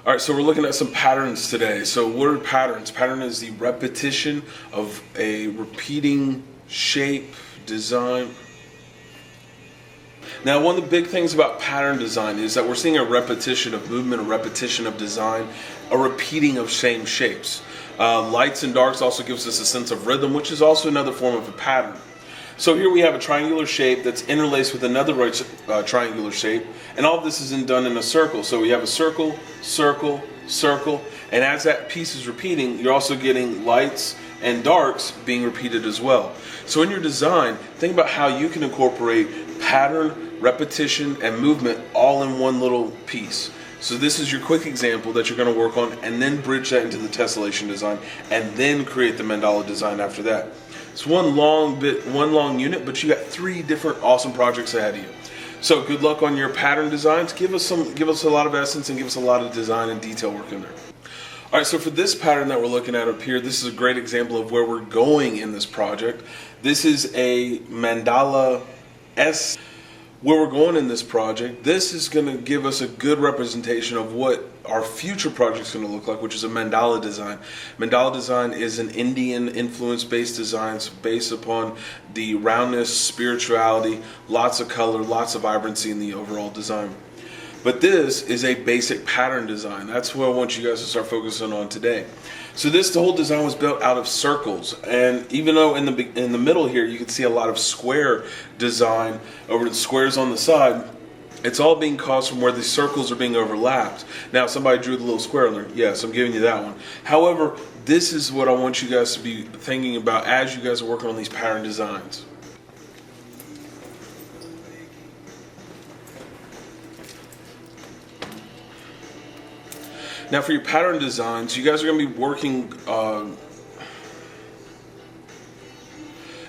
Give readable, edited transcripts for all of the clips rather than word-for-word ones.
All right, so we're looking at some patterns today. So what are patterns? Pattern is the repetition of a repeating shape, design. Now, one of the big things about pattern design is that we're seeing a repetition of movement, a repetition of design, a repeating of same shapes. Lights and darks also gives us a sense of rhythm, which is also another form of a pattern. So here we have a triangular shape that's interlaced with another triangular shape, and all of this is done in a circle. So we have a circle, circle, circle, and as that piece is repeating, you're also getting lights and darks being repeated as well. So in your design, think about how you can incorporate pattern, repetition, and movement all in one little piece. So this is your quick example that you're going to work on, and then bridge that into the Tessellation design, and then create the Mandala design after that. It's one long unit, but you got 3 different awesome projects ahead of you. So good luck on your pattern designs. Give us a lot of essence and give us a lot of design and detail work in there. All right, so for this pattern that we're looking at up here, this is a great example of where we're going in this project. This is a Mandala S. Where we're going in this project, this is going to give us a good representation of what our future project is going to look like, which is a Mandala design. Mandala design is an Indian influence based design based upon the roundness, spirituality, lots of color, lots of vibrancy in the overall design. But this is a basic pattern design. That's what I want you guys to start focusing on today. So the whole design was built out of circles, and even though in the middle here you can see a lot of square design over the squares on the side, it's all being caused from where the circles are being overlapped. Now somebody drew the little square on there. Yes, I'm giving you that one. However, this is what I want you guys to be thinking about as you guys are working on these pattern designs. Now for your pattern designs, you guys are going to be working,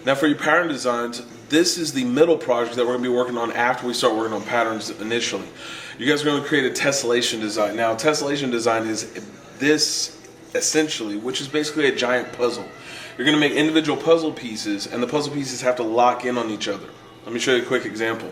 now for your pattern designs, this is the middle project that we're going to be working on after we start working on patterns initially. You guys are going to create a tessellation design. Now tessellation design is this essentially, which is basically a giant puzzle. You're going to make individual puzzle pieces, and the puzzle pieces have to lock in on each other. Let me show you a quick example.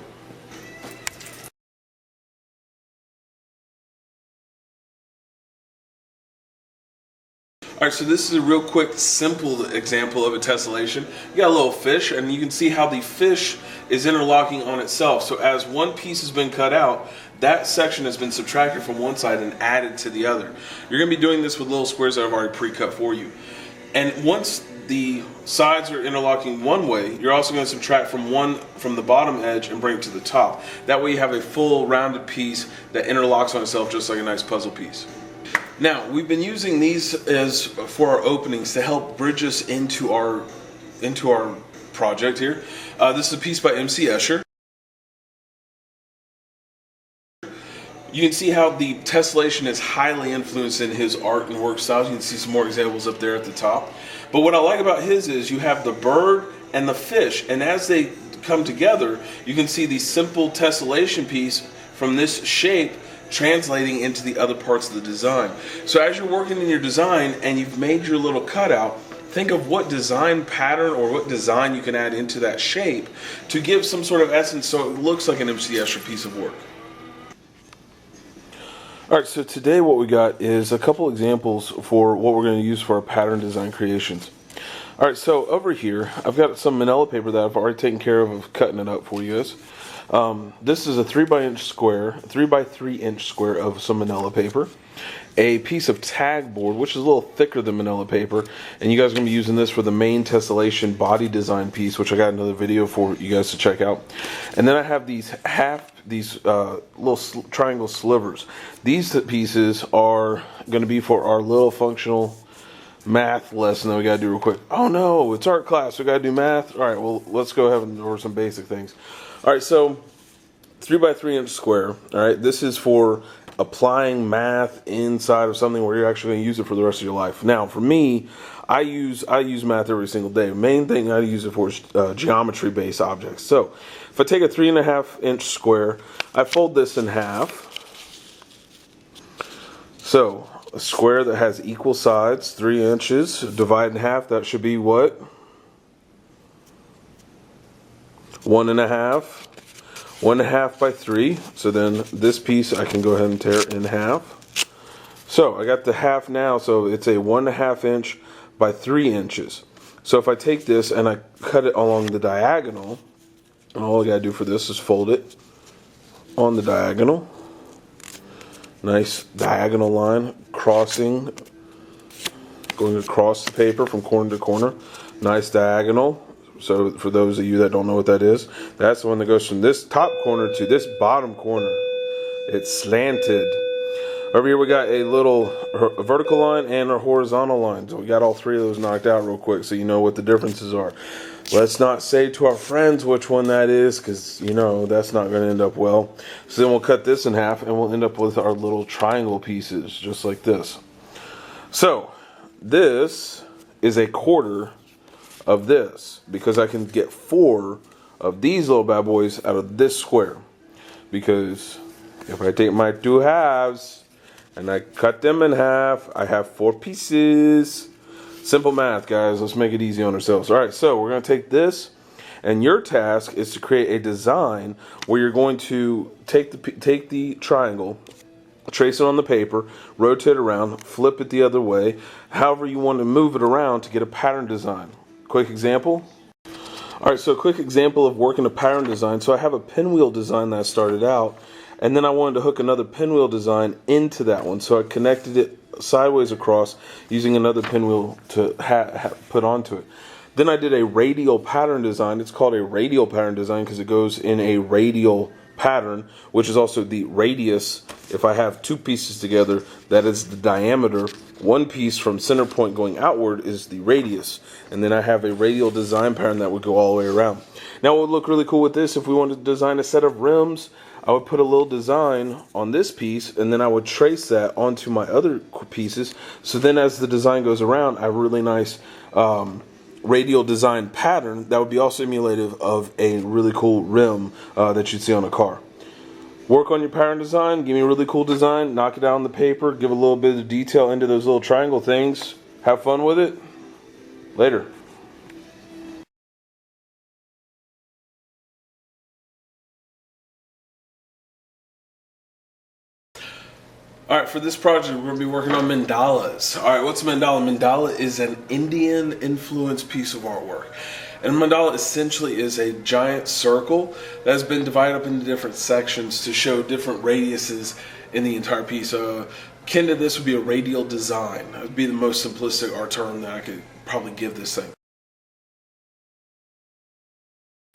Alright, so this is a real quick, simple example of a tessellation. You got a little fish, and you can see how the fish is interlocking on itself. So as one piece has been cut out, that section has been subtracted from one side and added to the other. You're going to be doing this with little squares that I've already pre-cut for you. And once the sides are interlocking one way, you're also going to subtract from the bottom edge and bring it to the top. That way you have a full rounded piece that interlocks on itself just like a nice puzzle piece. Now, we've been using these for our openings to help bridge us into our project here. This is a piece by MC Escher. You can see how the tessellation is highly influenced in his art and work styles. You can see some more examples up there at the top. But what I like about his is you have the bird and the fish, and as they come together, you can see the simple tessellation piece from this shape translating into the other parts of the design. So as you're working in your design and you've made your little cutout, think of what design pattern or what design you can add into that shape to give some sort of essence so it looks like an MC Escher piece of work. Alright, so today what we got is a couple examples for what we're going to use for our pattern design creations. Alright, so over here I've got some manila paper that I've already taken care of cutting it up for you guys. This is a 3 by 3 inch square of some manila paper, a piece of tag board, which is a little thicker than manila paper, and you guys are going to be using this for the main tessellation body design piece, which I got another video for you guys to check out. And then I have these little triangle slivers. These pieces are going to be for our little functional math lesson that we got to do real quick. Oh no, it's art class, we got to do math. All right, well, let's go ahead and go over some basic things. All right, so 3 by 3 inch square. All right, this is for applying math inside of something where you're actually going to use it for the rest of your life. Now, for me, I use math every single day. The main thing I use it for is geometry-based objects. So, if I take a 3.5 inch square, I fold this in half. So, a square that has equal sides, 3 inches, divide in half. That should be what? 1.5. 1.5 by 3. So then this piece I can go ahead and tear in half. So I got the half now, so it's a 1.5 inch by 3 inches. So if I take this and I cut it along the diagonal, and all I gotta do for this is fold it on the diagonal. Nice diagonal line crossing, going across the paper from corner to corner. Nice diagonal. So for those of you that don't know what that is, that's the one that goes from this top corner to this bottom corner. It's slanted. Over here we got a little vertical line and a horizontal line. So we got all three of those knocked out real quick so you know what the differences are. Let's not say to our friends which one that is, because you know that's not going to end up well. So then we'll cut this in half and we'll end up with our little triangle pieces just like this. So this is a quarter of this, because I can get 4 of these little bad boys out of this square. Because if I take my 2 halves and I cut them in half, I have 4 pieces. Simple math, guys. Let's make it easy on ourselves. All right, so we're going to take this, and your task is to create a design where you're going to take the triangle, trace it on the paper, rotate it around, flip it the other way, however you want to move it around to get a pattern design. Quick example. All right, so a quick example of working a pattern design. So I have a pinwheel design that I started out, and then I wanted to hook another pinwheel design into that one. So I connected it sideways across using another pinwheel to put onto it. Then I did a radial pattern design. It's called a radial pattern design because it goes in a radial pattern, which is also the radius. If I have 2 pieces together, that is the diameter. One piece from center point going outward is the radius. And then I have a radial design pattern that would go all the way around. Now what would look really cool with this, if we wanted to design a set of rims, I would put a little design on this piece, and then I would trace that onto my other pieces. So then as the design goes around, I have a really nice radial design pattern that would be also emulative of a really cool rim that you'd see on a car. Work on your pattern design, give me a really cool design, knock it out on the paper, give a little bit of detail into those little triangle things. Have fun with it. Later. Alright, for this project we're going to be working on mandalas. Alright, what's a mandala? Mandala is an Indian influenced piece of artwork. And mandala essentially is a giant circle that has been divided up into different sections to show different radiuses in the entire piece. Akin to this would be a radial design. That would be the most simplistic art term that I could probably give this thing.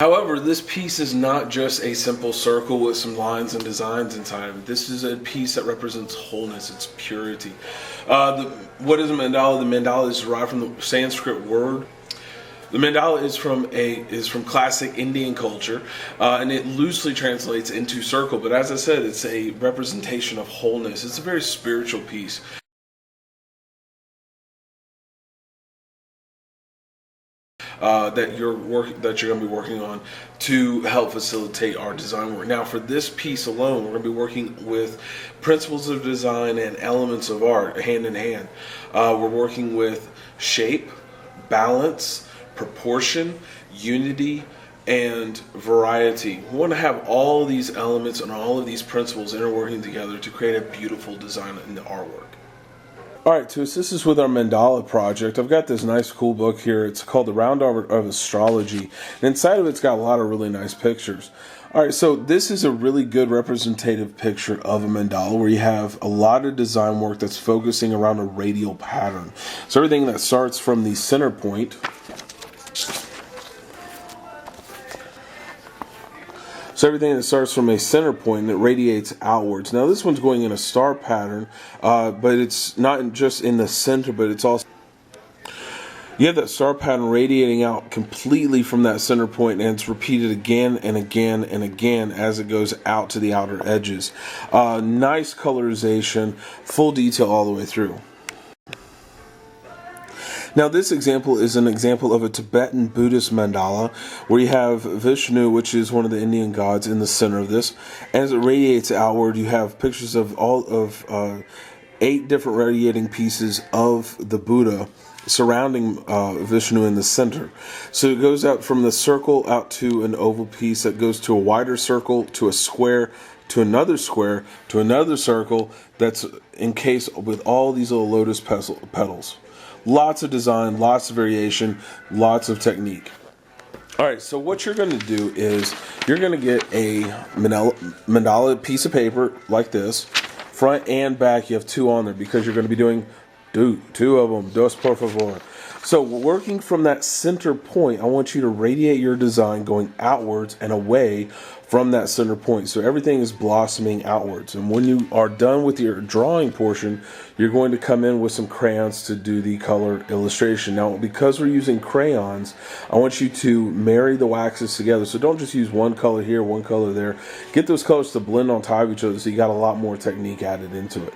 However, this piece is not just a simple circle with some lines and designs inside of it. This is a piece that represents wholeness, it's purity. What is a mandala? The mandala is derived from the Sanskrit word. The mandala is from classic Indian culture, and it loosely translates into circle. But as I said, it's a representation of wholeness. It's a very spiritual piece. That you're going to be working on to help facilitate our design work. Now, for this piece alone, we're going to be working with principles of design and elements of art hand in hand. We're working with shape, balance, proportion, unity, and variety. We want to have all of these elements and all of these principles interworking together to create a beautiful design in the artwork. Alright, to assist us with our mandala project, I've got this nice cool book here. It's called The Round Art of Astrology. And inside of it's got a lot of really nice pictures. Alright, so this is a really good representative picture of a mandala where you have a lot of design work that's focusing around a radial pattern. So everything that starts from the center point. So everything that starts from a center point and it radiates outwards. Now this one's going in a star pattern, but it's not just in the center, but it's also... You have that star pattern radiating out completely from that center point, and it's repeated again and again and again as it goes out to the outer edges. Nice colorization, full detail all the way through. Now this example is an example of a Tibetan Buddhist mandala where you have Vishnu, which is one of the Indian gods, in the center of this. As it radiates outward, you have pictures of 8 different radiating pieces of the Buddha surrounding Vishnu in the center. So it goes out from the circle out to an oval piece that goes to a wider circle, to a square, to another square, to another circle that's encased with all these little lotus petals. Lots of design, lots of variation, lots of technique. All right, so what you're going to do is you're going to get a mandala piece of paper like this. Front and back, you have two on there because you're going to be doing two of them. Dos por favor. So working from that center point, I want you to radiate your design going outwards and away from that center point. So everything is blossoming outwards. And when you are done with your drawing portion, you're going to come in with some crayons to do the color illustration. Now, because we're using crayons, I want you to marry the waxes together. So don't just use one color here, one color there. Get those colors to blend on top of each other so you got a lot more technique added into it.